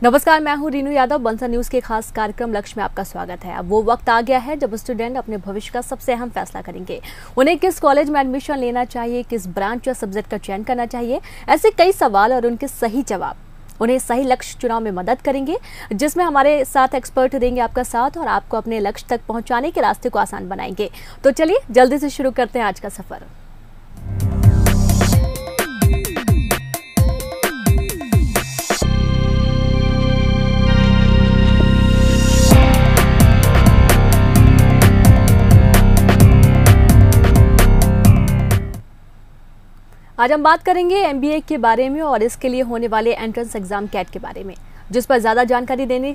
नमस्कार, मैं हूं रीनू यादव। बंसल न्यूज के खास कार्यक्रम लक्ष्य में आपका स्वागत है। अब वो वक्त आ गया है जब स्टूडेंट अपने भविष्य का सबसे अहम फैसला करेंगे। उन्हें किस कॉलेज में एडमिशन लेना चाहिए, किस ब्रांच या सब्जेक्ट का चयन करना चाहिए, ऐसे कई सवाल और उनके सही जवाब उन्हें सही लक्ष्य चुनाव में मदद करेंगे, जिसमें हमारे साथ एक्सपर्ट देंगे आपका साथ और आपको अपने लक्ष्य तक पहुंचाने के रास्ते को आसान बनाएंगे। तो चलिए जल्दी से शुरू करते हैं आज का सफर। आज हम बात करेंगे एमबीए के बारे में और इसके लिए होने वाले एंट्रेंस एग्जाम कैट के बारे में, जिस पर ज़्यादा जानकारी देने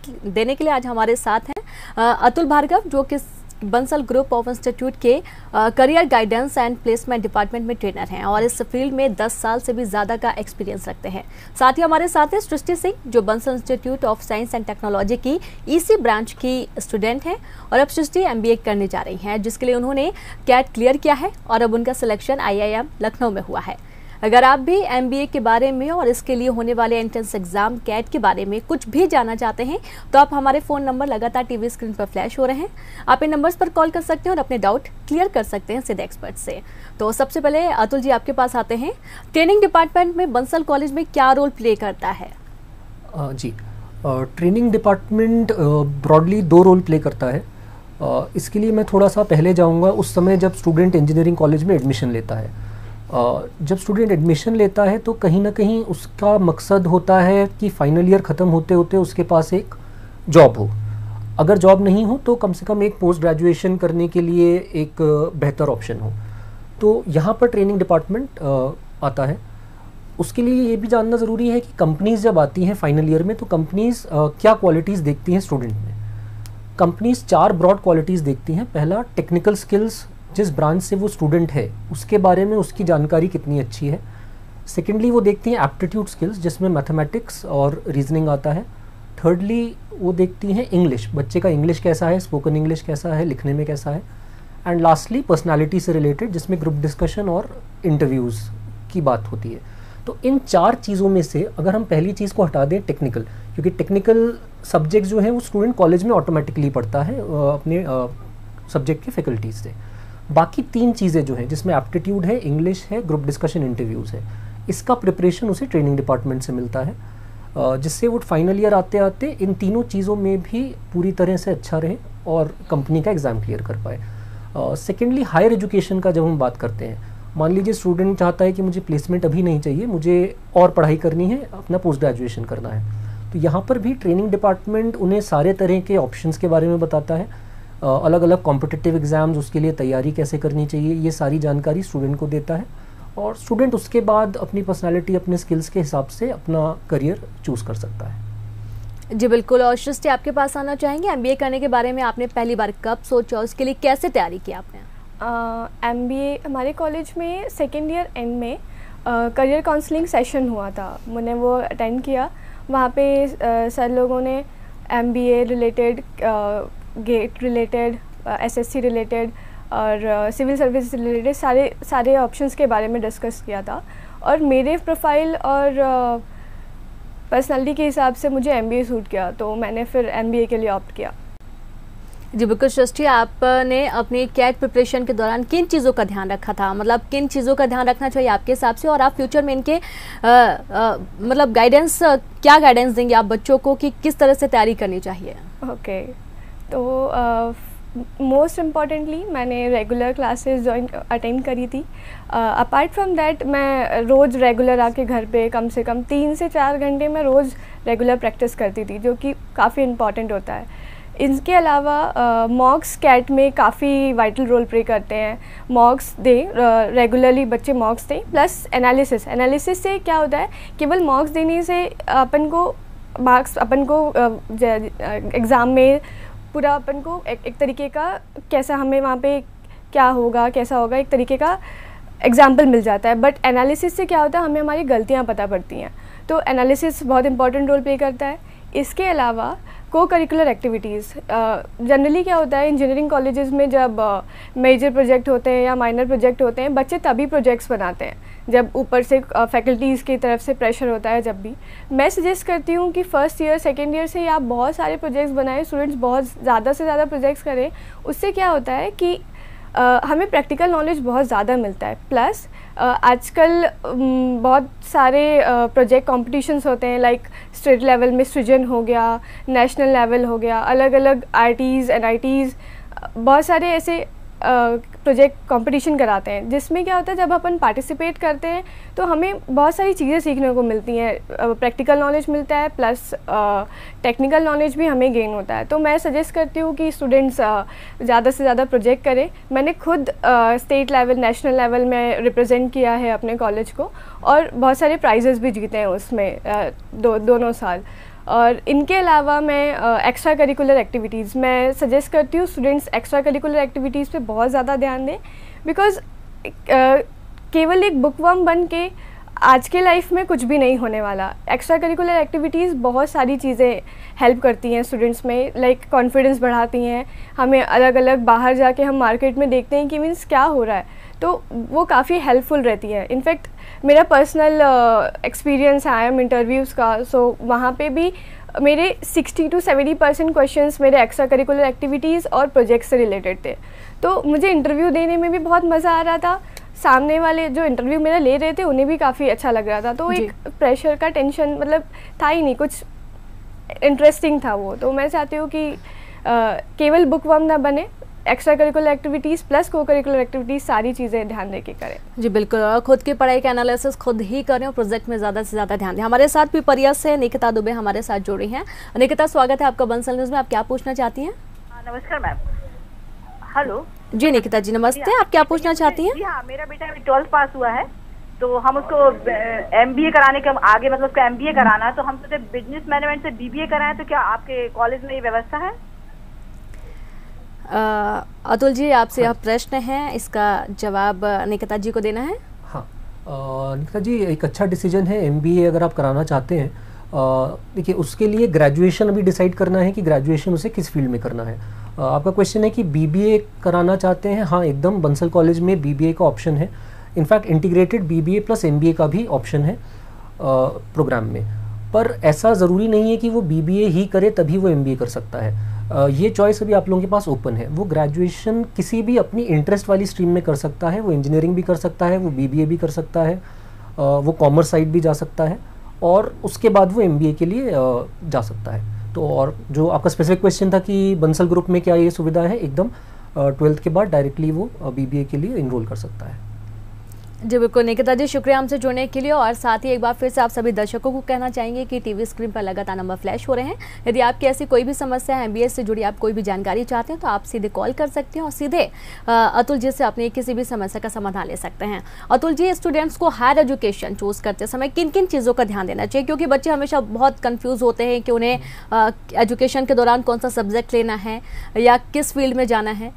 के लिए आज हमारे साथ हैं अतुल भार्गव, जो कि बंसल ग्रुप ऑफ इंस्टीट्यूट के career guidance and placement department में ट्रेनर हैं और इस फील्ड में 10 साल से भी ज़्यादा का एक्सपीरियंस रखते हैं। साथ ही हमारे साथ हैं सृष्टि सिंह, जो Bansal institute of science and technology की ईसी ब्रांच की स्टूडेंट हैं और अब सृष्टि एमबीए करने जा रही हैं, जिसके लिए उन्होंने कैट क्लियर किया है और अब उनका सिलेक्शन IIM लखनऊ में हुआ है। अगर आप भी एमबीए के बारे में और इसके लिए होने वाले एंट्रेंस एग्जाम कैट के बारे में कुछ भी जानना चाहते हैं तो आप हमारे फ़ोन नंबर लगातार टीवी स्क्रीन पर फ्लैश हो रहे हैं। आप इन नंबर्स पर कॉल कर सकते हैं और अपने डाउट क्लियर कर सकते हैं सीधे एक्सपर्ट से। तो सबसे पहले अतुल जी आपके पास आते हैं। ट्रेनिंग डिपार्टमेंट में बंसल कॉलेज में क्या रोल प्ले करता है? जी, training department broadly 2 role play करता है। इसके लिए मैं थोड़ा सा पहले जाऊंगा, उस समय जब स्टूडेंट इंजीनियरिंग कॉलेज में एडमिशन लेता है। जब स्टूडेंट एडमिशन लेता है तो कहीं ना कहीं उसका मकसद होता है कि फाइनल ईयर ख़त्म होते होते उसके पास एक जॉब हो। अगर जॉब नहीं हो तो कम से कम एक पोस्ट ग्रेजुएशन करने के लिए एक बेहतर ऑप्शन हो। तो यहाँ पर ट्रेनिंग डिपार्टमेंट आता है। उसके लिए ये भी जानना ज़रूरी है कि कंपनीज़ जब आती हैं फाइनल ईयर में तो कंपनीज़ क्या क्वालिटीज़ देखती हैं स्टूडेंट में। कंपनीज़ 4 ब्रॉड क्वालिटीज़ देखती हैं। पहला, टेक्निकल स्किल्स, जिस ब्रांच से वो स्टूडेंट है उसके बारे में उसकी जानकारी कितनी अच्छी है। सेकेंडली, वो देखती हैं एप्टीट्यूड स्किल्स, जिसमें मैथमेटिक्स और रीजनिंग आता है। थर्डली, वो देखती हैं इंग्लिश, बच्चे का इंग्लिश कैसा है, स्पोकन इंग्लिश कैसा है, लिखने में कैसा है। एंड लास्टली, पर्सनालिटी से रिलेटेड, जिसमें ग्रुप डिस्कशन और इंटरव्यूज़ की बात होती है। तो इन 4 चीज़ों में से अगर हम पहली चीज़ को हटा दें, टेक्निकल, क्योंकि टेक्निकल सब्जेक्ट जो है वो स्टूडेंट कॉलेज में ऑटोमेटिकली पढ़ता है अपने सब्जेक्ट के फैकल्टीज से। बाकी 3 चीज़ें जो हैं, जिसमें एप्टीट्यूड है, इंग्लिश है, ग्रुप डिस्कशन, इंटरव्यूज़ है, इसका प्रिपरेशन उसे ट्रेनिंग डिपार्टमेंट से मिलता है, जिससे वो फाइनल ईयर आते आते इन तीनों चीज़ों में भी पूरी तरह से अच्छा रहे और कंपनी का एग्ज़ाम क्लियर कर पाए। सेकेंडली, हायर एजुकेशन का जब हम बात करते हैं, मान लीजिए स्टूडेंट चाहता है कि मुझे प्लेसमेंट अभी नहीं चाहिए, मुझे और पढ़ाई करनी है, अपना पोस्ट ग्रेजुएशन करना है, तो यहाँ पर भी ट्रेनिंग डिपार्टमेंट उन्हें सारे तरह के ऑप्शंस के बारे में बताता है। अलग अलग कॉम्पिटिटिव एग्ज़ाम्स, उसके लिए तैयारी कैसे करनी चाहिए, ये सारी जानकारी स्टूडेंट को देता है और स्टूडेंट उसके बाद अपनी पर्सनालिटी, अपने स्किल्स के हिसाब से अपना करियर चूज़ कर सकता है। जी बिल्कुल। और सृष्टि आपके पास आना चाहेंगे। एमबीए करने के बारे में आपने पहली बार कब सोचा, उसके लिए कैसे तैयारी की आपने? एमबीए हमारे कॉलेज में सेकेंड ईयर एंड में करियर काउंसलिंग सेशन हुआ था, मैंने वो अटेंड किया। वहाँ पे सर लोगों ने MBA related, GATE related, SSC related और सिविल सर्विस रिलेटेड सारे ऑप्शंस के बारे में डिस्कस किया था और मेरे प्रोफाइल और पर्सनालिटी के हिसाब से मुझे एमबीए सूट किया, तो मैंने फिर एमबीए के लिए ऑप्ट किया। जी बिल्कुल। सृष्टि, आपने अपनी कैट प्रिपरेशन के दौरान किन चीज़ों का ध्यान रखा था, मतलब किन चीज़ों का ध्यान रखना चाहिए आपके हिसाब से, और आप फ्यूचर में इनके मतलब गाइडेंस, क्या गाइडेंस देंगे आप बच्चों को कि किस तरह से तैयारी करनी चाहिए? ओके, तो मोस्ट इम्पॉर्टेंटली मैंने रेगुलर क्लासेस अटेंड करी थी। अपार्ट फ्रॉम दैट मैं रोज़ रेगुलर आके घर पे कम से कम 3 से 4 घंटे मैं रोज़ रेगुलर प्रैक्टिस करती थी, जो कि काफ़ी इम्पॉर्टेंट होता है। इसके अलावा मॉक्स कैट में काफ़ी वाइटल रोल प्ले करते हैं। मॉक्स दें रेगुलरली, बच्चे मॉक्स दें, प्लस एनालिसिस से क्या होता है, केवल मॉक्स देने से अपन को एग्ज़ाम में पूरा अपन को एक तरीके का कैसा हमें वहाँ पे क्या होगा, कैसा होगा, एक तरीके का एग्जाम्पल मिल जाता है। बट एनालिसिस से क्या होता है, हमें हमारी गलतियाँ पता पड़ती हैं। तो एनालिसिस बहुत इंपॉर्टेंट रोल प्ले करता है। इसके अलावा को करिकुलर एक्टिविटीज़। जनरली क्या होता है इंजीनियरिंग कॉलेजेस में, जब मेजर प्रोजेक्ट होते हैं या माइनर प्रोजेक्ट होते हैं, बच्चे तभी प्रोजेक्ट्स बनाते हैं जब ऊपर से फैकल्टीज़ की तरफ से प्रेशर होता है। जब भी मैं सजेस्ट करती हूँ कि फर्स्ट ईयर सेकेंड ईयर से ही आप बहुत सारे प्रोजेक्ट्स बनाएं, स्टूडेंट्स बहुत ज़्यादा से ज़्यादा प्रोजेक्ट्स करें। उससे क्या होता है कि हमें प्रैक्टिकल नॉलेज बहुत ज़्यादा मिलता है। प्लस आजकल बहुत सारे प्रोजेक्ट कॉम्पिटिशन्स होते हैं, लाइक स्टेट लेवल में सृजन हो गया, नेशनल लेवल हो गया, अलग अलग आईटीज़ NITs बहुत सारे ऐसे प्रोजेक्ट कंपटीशन कराते हैं, जिसमें क्या होता है जब अपन पार्टिसिपेट करते हैं तो हमें बहुत सारी चीज़ें सीखने को मिलती हैं। प्रैक्टिकल नॉलेज मिलता है, प्लस टेक्निकल नॉलेज भी हमें गेन होता है। तो मैं सजेस्ट करती हूँ कि स्टूडेंट्स ज़्यादा से ज़्यादा प्रोजेक्ट करें। मैंने खुद स्टेट लेवल, नेशनल लेवल में रिप्रेजेंट किया है अपने कॉलेज को, और बहुत सारे प्राइजेस भी जीते हैं उसमें दोनों साल। और इनके अलावा मैं एक्स्ट्रा करिकुलर एक्टिविटीज़ मैं सजेस्ट करती हूँ स्टूडेंट्स एक्स्ट्रा करिकुलर एक्टिविटीज़ पे बहुत ज़्यादा ध्यान दें, बिकॉज़ केवल एक बुकवर्म बन के आज के लाइफ में कुछ भी नहीं होने वाला। एक्स्ट्रा करिकुलर एक्टिविटीज़ बहुत सारी चीज़ें हेल्प करती हैं स्टूडेंट्स में, लाइक कॉन्फिडेंस बढ़ाती हैं हमें। अलग अलग बाहर जाके हम मार्केट में देखते हैं कि मीन्स क्या हो रहा है, तो वो काफ़ी हेल्पफुल रहती है। इनफैक्ट मेरा पर्सनल एक्सपीरियंस है IIM इंटरव्यूज़ का, सो वहाँ पे भी मेरे 60 to 70% क्वेश्चंस मेरे एक्स्ट्रा करिकुलर एक्टिविटीज़ और प्रोजेक्ट से रिलेटेड थे। तो मुझे इंटरव्यू देने में भी बहुत मज़ा आ रहा था, सामने वाले जो इंटरव्यू मेरा ले रहे थे उन्हें भी काफ़ी अच्छा लग रहा था। तो एक प्रेशर का टेंशन मतलब था ही नहीं, कुछ इंटरेस्टिंग था वो। तो मैं चाहती हूँ कि केवल बुकवर्म ना बने, एक्स्ट्रा करिकुलर एक्टिविटीज़ प्लस को करिकुलर एक्टिविटीज़ सारी चीज़ें ध्यान दे के करें। जी बिल्कुल, और खुद की पढ़ाई का एनालिसिस खुद ही करें और प्रोजेक्ट में ज़्यादा से ज़्यादा ध्यान दें। हमारे साथ भी परिया से निकिता दुबे हमारे साथ जुड़ी हैं। निकिता, स्वागत है आपका बंसल न्यूज़ में। आप क्या पूछना चाहती हैं? नमस्कार मैम। हेलो जी निकिता जी नमस्ते, आप क्या पूछना चाहती हैं? जी हाँ, मेरा बेटा अभी 12th पास हुआ है, तो हम उसको MBA कराने के आगे मतलब उसका MBA कराना है, तो हम सोचे बिजनेस मैनेजमेंट से BBA कराएं, तो क्या आपके कॉलेज में ये व्यवस्था है? अतुल जी आपसे यह प्रश्न है, इसका जवाब निकिता जी को देना है। हाँ निकिता जी, एक अच्छा डिसीजन है MBA अगर आप कराना चाहते हैं। देखिए उसके लिए ग्रेजुएशन अभी डिसाइड करना है कि ग्रेजुएशन उसे किस फील्ड में करना है। आपका क्वेश्चन है कि BBA कराना चाहते हैं। हाँ एकदम, बंसल कॉलेज में BBA का ऑप्शन है। In fact integrated BBA plus MBA का भी ऑप्शन है प्रोग्राम में। पर ऐसा ज़रूरी नहीं है कि वो BBA ही करे तभी वो MBA कर सकता है। ये चॉइस अभी आप लोगों के पास ओपन है। वो ग्रेजुएशन किसी भी अपनी इंटरेस्ट वाली स्ट्रीम में कर सकता है। वो इंजीनियरिंग भी कर सकता है, वो BBA भी कर सकता है, वो कॉमर्स साइड भी जा सकता है, और उसके बाद वो MBA के लिए जा सकता है। तो और जो आपका स्पेसिफिक क्वेश्चन था कि बंसल ग्रुप में क्या ये सुविधा है, एकदम 12th के बाद डायरेक्टली वो BBA के लिए इनरोल कर सकता है। जी बिल्कुल निकिता जी, शुक्रिया हमसे जुड़ने के लिए। और साथ ही एक बार फिर से आप सभी दर्शकों को कहना चाहेंगे कि टीवी स्क्रीन पर लगातार नंबर फ्लैश हो रहे हैं। यदि आपकी ऐसी कोई भी समस्या है, MBA से जुड़ी आप कोई भी जानकारी चाहते हैं, तो आप सीधे कॉल कर सकते हैं और सीधे अतुल जी से अपनी किसी भी समस्या का समाधान ले सकते हैं। अतुल जी, स्टूडेंट्स को हायर एजुकेशन चूज करते समय किन किन चीज़ों का ध्यान देना चाहिए, क्योंकि बच्चे हमेशा बहुत कन्फ्यूज होते हैं कि उन्हें एजुकेशन के दौरान कौन सा सब्जेक्ट लेना है या किस फील्ड में जाना है?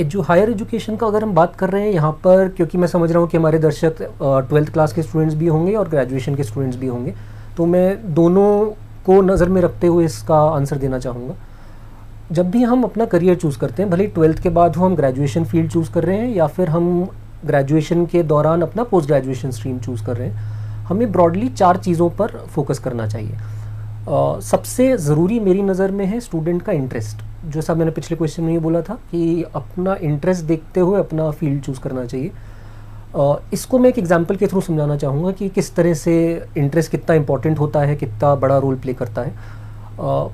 जो हायर एजुकेशन का अगर हम बात कर रहे हैं यहाँ पर, क्योंकि मैं समझ रहा हूँ कि हमारे दर्शक 12th क्लास के स्टूडेंट्स भी होंगे और ग्रेजुएशन के स्टूडेंट्स भी होंगे, तो मैं दोनों को नज़र में रखते हुए इसका आंसर देना चाहूँगा। जब भी हम अपना करियर चूज़ करते हैं, भले ही 12th के बाद हो हम ग्रेजुएशन फील्ड चूज़ कर रहे हैं या फिर हम ग्रेजुएशन के दौरान अपना पोस्ट ग्रेजुएशन स्ट्रीम चूज़ कर रहे हैं, हमें ब्रॉडली 4 चीज़ों पर फोकस करना चाहिए। सबसे ज़रूरी मेरी नज़र में है स्टूडेंट का इंटरेस्ट। जैसा मैंने पिछले क्वेश्चन में ये बोला था कि अपना इंटरेस्ट देखते हुए अपना फील्ड चूज़ करना चाहिए। इसको मैं एक एग्जांपल के थ्रू समझाना चाहूँगा कि किस तरह से इंटरेस्ट कितना इंपॉर्टेंट होता है, कितना बड़ा रोल प्ले करता है।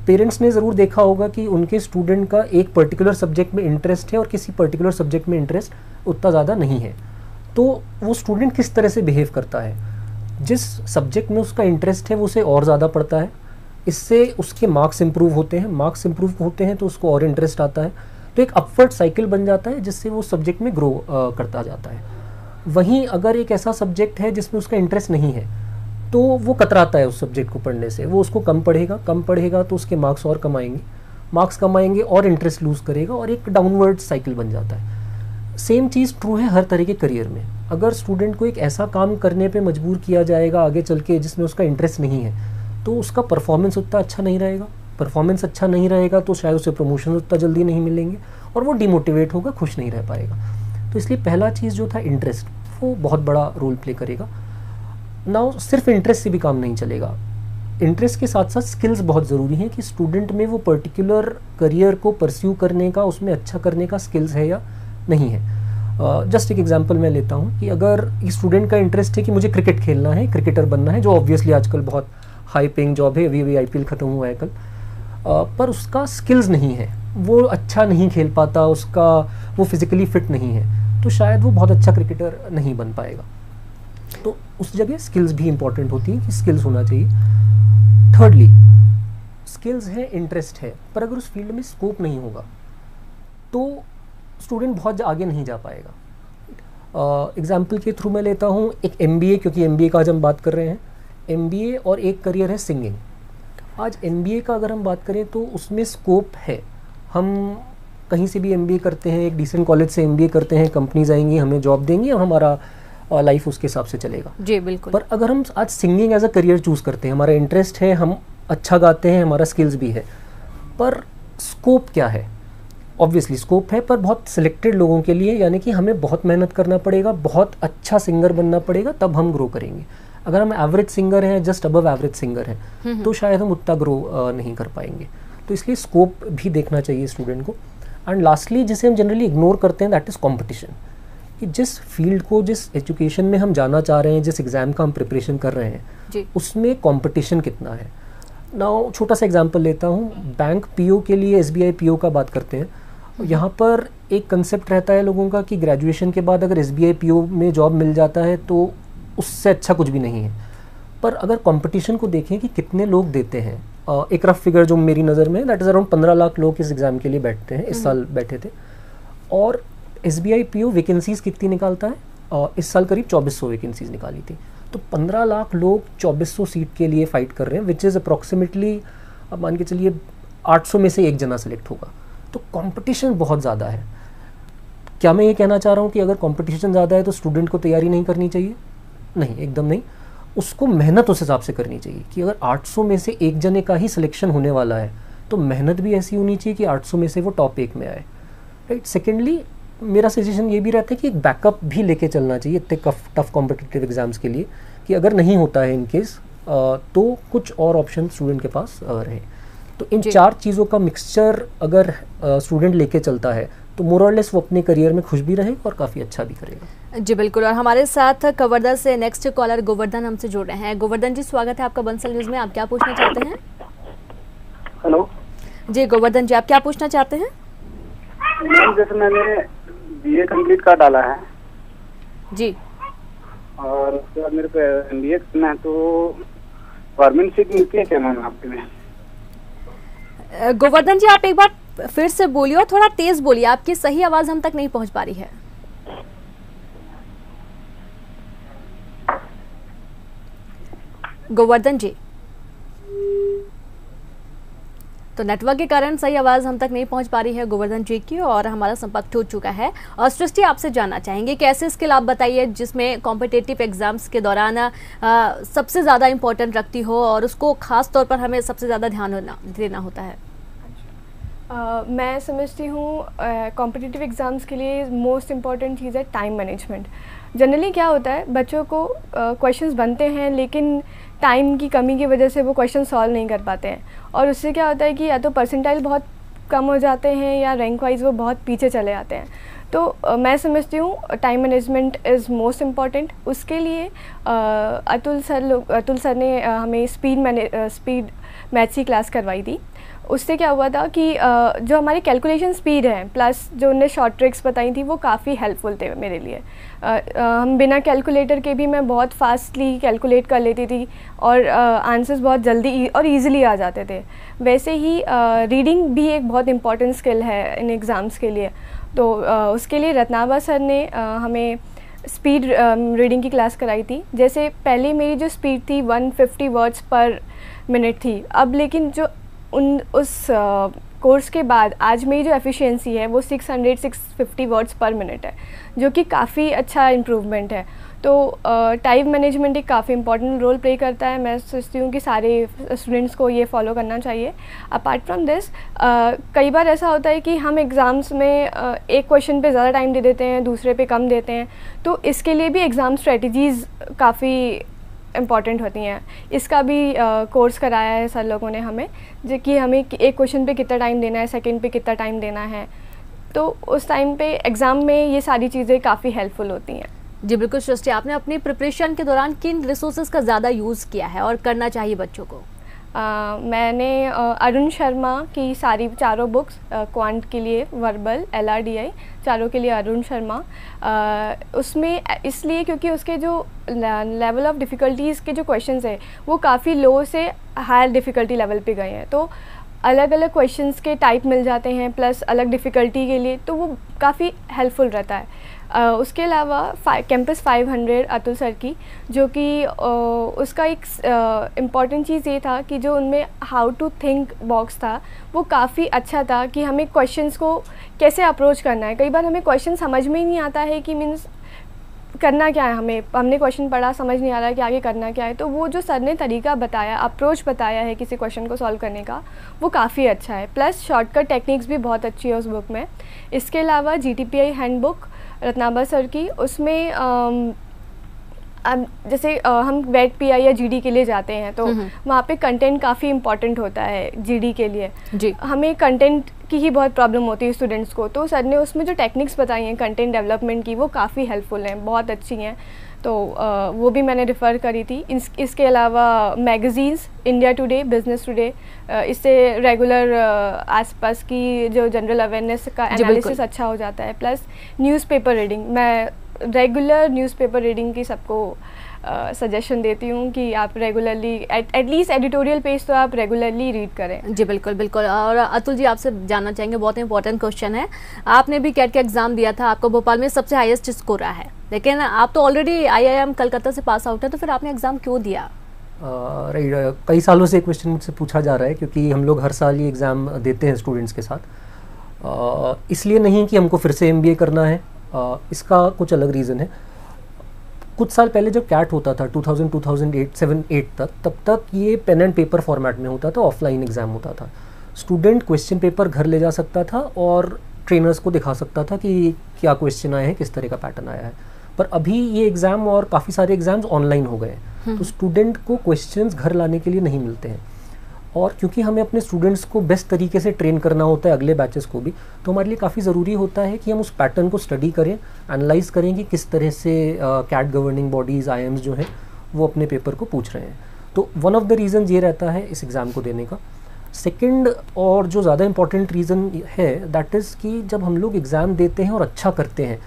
पेरेंट्स ने ज़रूर देखा होगा कि उनके स्टूडेंट का एक पर्टिकुलर सब्जेक्ट में इंटरेस्ट है और किसी पर्टिकुलर सब्जेक्ट में इंटरेस्ट उतना ज़्यादा नहीं है, तो वो स्टूडेंट किस तरह से बिहेव करता है। जिस सब्जेक्ट में उसका इंटरेस्ट है वो उसे और ज़्यादा पढ़ता है, इससे उसके मार्क्स इंप्रूव होते हैं, मार्क्स इंप्रूव होते हैं तो उसको और इंटरेस्ट आता है, तो एक अपवर्ड साइकिल बन जाता है जिससे वो सब्जेक्ट में ग्रो करता जाता है। वहीं अगर एक ऐसा सब्जेक्ट है जिसमें उसका इंटरेस्ट नहीं है तो वो कतराता है उस सब्जेक्ट को पढ़ने से, वो उसको कम पढ़ेगा तो उसके मार्क्स और कम आएंगे और इंटरेस्ट लूज़ करेगा और एक डाउनवर्ड साइकिल बन जाता है। सेम चीज़ ट्रू है हर तरह के करियर में। अगर स्टूडेंट को एक ऐसा काम करने पे मजबूर किया जाएगा आगे चल के जिसमें उसका इंटरेस्ट नहीं है, तो उसका परफॉर्मेंस उतना अच्छा नहीं रहेगा। परफॉर्मेंस अच्छा नहीं रहेगा तो शायद उसे प्रमोशन उतना जल्दी नहीं मिलेंगे और वो डिमोटिवेट होगा, खुश नहीं रह पाएगा। तो इसलिए पहला चीज़ जो था इंटरेस्ट, वो बहुत बड़ा रोल प्ले करेगा। नाउ सिर्फ इंटरेस्ट से भी काम नहीं चलेगा, इंटरेस्ट के साथ साथ स्किल्स बहुत ज़रूरी हैं कि स्टूडेंट में वो पर्टिकुलर करियर को परस्यू करने का, उसमें अच्छा करने का स्किल्स है या नहीं है। जस्ट एक एग्जांपल मैं लेता हूँ कि अगर स्टूडेंट का इंटरेस्ट है कि मुझे क्रिकेट खेलना है, क्रिकेटर बनना है, जो ऑब्वियसली आजकल बहुत हाई पेइंग जॉब है, अभी IPL ख़त्म हुआ है कल, पर उसका स्किल्स नहीं है, वो अच्छा नहीं खेल पाता, उसका वो फिज़िकली फिट नहीं है, तो शायद वो बहुत अच्छा क्रिकेटर नहीं बन पाएगा। तो उस जगह स्किल्स भी इंपॉर्टेंट होती हैं कि स्किल्स होना चाहिए। थर्डली, स्किल्स है, इंटरेस्ट है, पर अगर उस फील्ड में स्कोप नहीं होगा तो स्टूडेंट बहुत आगे नहीं जा पाएगा। एग्जाम्पल के थ्रू मैं लेता हूँ एक MBA, क्योंकि MBA का आज हम बात कर रहे हैं। MBA और एक करियर है सिंगिंग। आज MBA का अगर हम बात करें तो उसमें स्कोप है, हम कहीं से भी MBA करते हैं, एक डिसेंट कॉलेज से MBA करते हैं, कंपनीज आएंगी, हमें जॉब देंगी और हमारा लाइफ उसके हिसाब से चलेगा। जी बिल्कुल। पर अगर हम आज singing as a career choose करते हैं, हमारा इंटरेस्ट है, हम अच्छा गाते हैं, हमारा स्किल्स भी है, पर स्कोप क्या है? ऑब्वियसली स्कोप है, पर बहुत सिलेक्टेड लोगों के लिए, यानी कि हमें बहुत मेहनत करना पड़ेगा, बहुत अच्छा सिंगर बनना पड़ेगा, तब हम ग्रो करेंगे। अगर हम एवरेज सिंगर हैं, जस्ट अबव एवरेज सिंगर हैं, तो शायद हम उतना ग्रो नहीं कर पाएंगे। तो इसलिए स्कोप भी देखना चाहिए स्टूडेंट को। एंड लास्टली, जिसे हम जनरली इग्नोर करते हैं, दैट इज़ कॉम्पिटिशन। कि जिस फील्ड को, जिस एजुकेशन में हम जाना चाह रहे हैं, जिस एग्ज़ाम का हम प्रिपरेशन कर रहे हैं, उसमें कंपटीशन कितना है। नाउ छोटा सा एग्जांपल लेता हूँ, बैंक PO के लिए SBI PO का बात करते हैं। यहाँ पर एक कंसेप्ट रहता है लोगों का कि ग्रेजुएशन के बाद अगर SBI PO में जॉब मिल जाता है तो उससे अच्छा कुछ भी नहीं है। पर अगर कंपटीशन को देखें कि कितने लोग देते हैं, एक रफ फिगर जो मेरी नज़र में, दैट इज़ अराउंड 15 लाख लोग इस एग्ज़ाम के लिए बैठते हैं, इस साल बैठे थे। और SBI PO वैकेंसीज़ कितनी निकालता है? इस साल करीब 2400 वैकेंसीज़ निकाली थी। तो 15 लाख लोग 2400 सीट के लिए फ़ाइट कर रहे हैं, विच इज़ अप्रॉक्सीमेटली, अब मान के चलिए 800 में से एक जना सेलेक्ट होगा। तो कंपटीशन बहुत ज़्यादा है। क्या मैं ये कहना चाह रहा हूँ कि अगर कंपटीशन ज़्यादा है तो स्टूडेंट को तैयारी नहीं करनी चाहिए? नहीं, एकदम नहीं। उसको मेहनत उस हिसाब से करनी चाहिए कि अगर 800 में से एक जने का ही सिलेक्शन होने वाला है तो मेहनत भी ऐसी होनी चाहिए कि 800 में से वो टॉप 1 में आए, राइट। सेकेंडली, मेरा सजेशन ये भी रहता है कि एक बैकअप भी लेके चलना चाहिए इतने टफ कॉम्पिटिटिव एग्जाम्स के लिए, कि अगर नहीं होता है इन केस तो कुछ और ऑप्शन स्टूडेंट के पास रहे। तो इन 4 चीज़ों का मिक्सचर अगर स्टूडेंट लेके चलता है तो मोर और लेस वो अपने करियर में खुश भी रहेगा और काफ़ी अच्छा भी करेगा। जी बिल्कुल। और हमारे साथ कवर्धा से नेक्स्ट कॉलर गोवर्धन हमसे जुड़ रहे हैं। गोवर्धन जी, स्वागत है आपका बंसल न्यूज़ में। आप क्या पूछना चाहते हैं? हेलो जी, गोवर्धन जी, आप क्या पूछना चाहते हैं? जैसे मैंने BA कंप्लीट कर डाला है जी, और उसके बाद मेरे को MBA करना है, तो गवर्नमेंट सीट मिलती है क्या मैम आपके में? गोवर्धन जी, आप एक बार फिर से बोलिए और थोड़ा तेज बोलिए, आपकी सही आवाज हम तक नहीं पहुंच पा रही है। गोवर्धन जी, तो नेटवर्क के कारण सही आवाज़ हम तक नहीं पहुंच पा रही है गोवर्धन जी की, और हमारा संपर्क टूट चुका है। और सृष्टि, आपसे जानना चाहेंगे कि ऐसे स्किल आप बताइए जिसमें कॉम्पिटिटिव एग्जाम्स के दौरान सबसे ज़्यादा इम्पोर्टेंट रखती हो और उसको खास तौर पर हमें सबसे ज़्यादा ध्यान देना होता है। मैं समझती हूँ कॉम्पिटिटिव एग्ज़ाम्स के लिए मोस्ट इम्पॉर्टेंट चीज़ है टाइम मैनेजमेंट। जनरली क्या होता है, बच्चों को क्वेश्चंस बनते हैं लेकिन टाइम की कमी की वजह से वो क्वेश्चन सॉल्व नहीं कर पाते हैं, और उससे क्या होता है कि या तो परसेंटाइल बहुत कम हो जाते हैं या रैंक वाइज वो बहुत पीछे चले आते हैं। तो मैं समझती हूँ time management is most important. उसके लिए अतुल सर ने हमें स्पीड मैथ्स की क्लास करवाई थी। उससे क्या हुआ था कि जो हमारी कैलकुलेशन स्पीड है प्लस जो उन्होंने शॉर्ट ट्रिक्स बताई थी वो काफ़ी हेल्पफुल थे मेरे लिए। हम बिना कैलकुलेटर के भी मैं बहुत फास्टली कैलकुलेट कर लेती थी और आंसर्स बहुत जल्दी और इजीली आ जाते थे। वैसे ही रीडिंग भी एक बहुत इम्पॉर्टेंट स्किल है इन एग्ज़ाम्स के लिए। तो उसके लिए रत्नाबा सर ने हमें स्पीड रीडिंग की क्लास कराई थी। जैसे पहले मेरी जो स्पीड थी 150 वर्ड्स पर मिनट थी, अब लेकिन जो उस कोर्स के बाद आज मेरी जो एफिशिएंसी है वो 650 वर्ड्स पर मिनट है, जो कि काफ़ी अच्छा इम्प्रूवमेंट है। तो टाइम मैनेजमेंट एक काफ़ी इंपॉर्टेंट रोल प्ले करता है। मैं सोचती हूँ कि सारे स्टूडेंट्स को ये फॉलो करना चाहिए। अपार्ट फ्रॉम दिस कई बार ऐसा होता है कि हम एग्ज़ाम्स में एक क्वेश्चन पे ज़्यादा टाइम दे देते हैं, दूसरे पे कम देते हैं, तो इसके लिए भी एग्ज़ाम स्ट्रेटजीज़ काफ़ी इम्पॉर्टेंट होती हैं। इसका भी कोर्स कराया है सर लोगों ने हमें, जो कि हमें एक क्वेश्चन पे कितना टाइम देना है, सेकंड पे कितना टाइम देना है, तो उस टाइम पे एग्ज़ाम में ये सारी चीज़ें काफ़ी हेल्पफुल होती हैं। जी बिल्कुल सृष्टि, आपने अपनी प्रिपरेशन के दौरान किन रिसोर्सेज का ज़्यादा यूज़ किया है और करना चाहिए बच्चों को? मैंने अरुण शर्मा की सारी चारों बुक्स, क्वांट के लिए वर्बल, LRDI, चारों के लिए अरुण शर्मा, उसमें इसलिए क्योंकि उसके जो लेवल ऑफ डिफ़िकल्टीज़ के जो क्वेश्चंस हैं वो काफ़ी लो से हायर डिफ़िकल्टी लेवल पे गए हैं, तो अलग अलग क्वेश्चंस के टाइप मिल जाते हैं प्लस अलग डिफ़िकल्टी के लिए, तो वो काफ़ी हेल्पफुल रहता है। उसके अलावा कैंपस 500 अतुल सर की, जो कि उसका एक इम्पॉर्टेंट चीज़ ये था कि जो उनमें हाउ टू थिंक बॉक्स था वो काफ़ी अच्छा था, कि हमें क्वेश्चंस को कैसे अप्रोच करना है। कई बार हमें क्वेश्चन समझ में ही नहीं आता है कि मीन्स करना क्या है, हमने क्वेश्चन पढ़ा, समझ नहीं आ रहा है कि आगे करना क्या है, तो वो जो सर ने तरीका बताया, अप्रोच बताया है किसी क्वेश्चन को सॉल्व करने का, वो काफ़ी अच्छा है। प्लस शॉर्टकट टेक्निक्स भी बहुत अच्छी है उस बुक में। इसके अलावा GTPI हैंडबुक रत्नाभा सर की, उसमें जैसे हम वेट PI या GD के लिए जाते हैं तो वहाँ पे कंटेंट काफ़ी इंपॉर्टेंट होता है GD के लिए जी। हमें कंटेंट की ही बहुत प्रॉब्लम होती है स्टूडेंट्स को, तो सर ने उसमें जो टेक्निक्स बताई हैं कंटेंट डेवलपमेंट की, वो काफ़ी हेल्पफुल हैं, बहुत अच्छी हैं, तो वो भी मैंने रेफ़र करी थी। इसके अलावा magazines, India today, business today, इससे रेगुलर आसपास की जो जनरल अवेयरनेस का एनालिसिस अच्छा हो जाता है। प्लस न्यूज़पेपर रीडिंग, मैं रेगुलर न्यूज़पेपर रीडिंग की सबको सजेशन देती हूँ कि आप रेगुलरली एटलीस्ट एडिटोरियल पेज तो आप रेगुलरली रीड करें। जी बिल्कुल बिल्कुल। और अतुल जी, आपसे जानना चाहेंगे, बहुत इंपॉर्टेंट क्वेश्चन है, आपने भी कैट का एग्जाम दिया था, आपको भोपाल में सबसे हाईएस्ट स्कोर रहा है, लेकिन आप तो ऑलरेडी IIM कलकत्ता से पास आउट है, तो फिर आपने एग्जाम क्यों दिया? कई सालों से क्वेश्चन मुझसे पूछा जा रहा है, क्योंकि हम लोग हर साल ये एग्ज़ाम देते हैं स्टूडेंट्स के साथ। इसलिए नहीं कि हमको फिर से MBA करना है, इसका कुछ अलग रीज़न है। कुछ साल पहले जब कैट होता था 2008 तब तक ये पेन एंड पेपर फॉर्मेट में होता था, ऑफलाइन एग्ज़ाम होता था। स्टूडेंट क्वेश्चन पेपर घर ले जा सकता था और ट्रेनर्स को दिखा सकता था कि क्या क्वेश्चन आए हैं, किस तरह का पैटर्न आया है। पर अभी ये एग्ज़ाम और काफ़ी सारे एग्ज़ाम्स ऑनलाइन हो गए, तो स्टूडेंट को क्वेश्चंस घर लाने के लिए नहीं मिलते हैं, और क्योंकि हमें अपने स्टूडेंट्स को बेस्ट तरीके से ट्रेन करना होता है, अगले बैचेस को भी, तो हमारे लिए काफ़ी ज़रूरी होता है कि हम उस पैटर्न को स्टडी करें, एनालाइज करें कि किस तरह से कैट गवर्निंग बॉडीज़ IIMs जो हैं वो अपने पेपर को पूछ रहे हैं। तो वन ऑफ द रीज़न ये रहता है इस एग्ज़ाम को देने का। सेकंड, और जो ज़्यादा इम्पॉर्टेंट रीज़न है, दैट इज़ कि जब हम लोग एग्ज़ाम देते हैं और अच्छा करते हैं,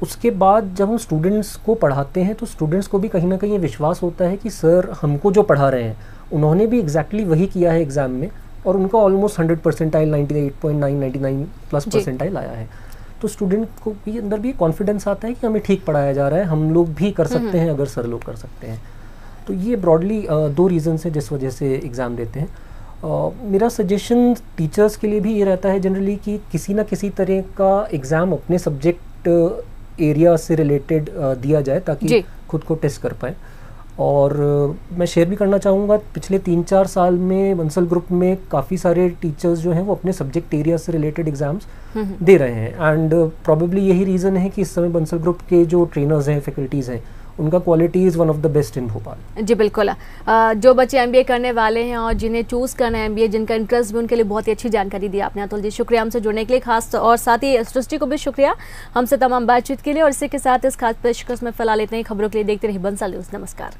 उसके बाद जब हम स्टूडेंट्स को पढ़ाते हैं तो स्टूडेंट्स को भी कहीं ना कहीं ये विश्वास होता है कि सर हमको जो पढ़ा रहे हैं उन्होंने भी एग्जैक्टली वही किया है एग्ज़ाम में, और उनका ऑलमोस्ट 100 परसेंटाइल 98.9 99 प्लस परसेंटाइल आया है। तो स्टूडेंट को भी अंदर भी कॉन्फिडेंस आता है कि हमें ठीक पढ़ाया जा रहा है, हम लोग भी कर सकते हैं अगर सर लोग कर सकते हैं। तो ये ब्रॉडली 2 रीज़न्स हैं जिस वजह से एग्ज़ाम देते हैं। मेरा सजेशन टीचर्स के लिए भी ये रहता है जनरली कि किसी ना किसी तरह का एग्ज़ाम अपने सब्जेक्ट एरिया से रिलेटेड दिया जाए, ताकि खुद को टेस्ट कर पाए। और मैं शेयर भी करना चाहूँगा, पिछले 3-4 साल में बंसल ग्रुप में काफ़ी सारे टीचर्स जो हैं वो अपने सब्जेक्ट एरिया से रिलेटेड एग्ज़ाम्स दे रहे हैं, एंड प्रॉबेबली यही रीज़न है कि इस समय बंसल ग्रुप के जो ट्रेनर्स हैं, फैकल्टीज़ हैं, उनका quality is one of the best in Bhopal. जी बिल्कुल। जो बच्चे MBA करने वाले हैं और जिन्हें चूज़ करना है MBA, जिनका इंटरेस्ट भी, उनके लिए बहुत ही अच्छी जानकारी दी आपने अतुल जी। शुक्रिया हमसे जुड़ने के लिए खास, और साथ ही सृष्टि को भी शुक्रिया हमसे तमाम बातचीत के लिए। और इसी के साथ इस खास पेशकश में फिलहाल इतनी खबरों के लिए देखते रहिए बंसल न्यूज़। नमस्कार।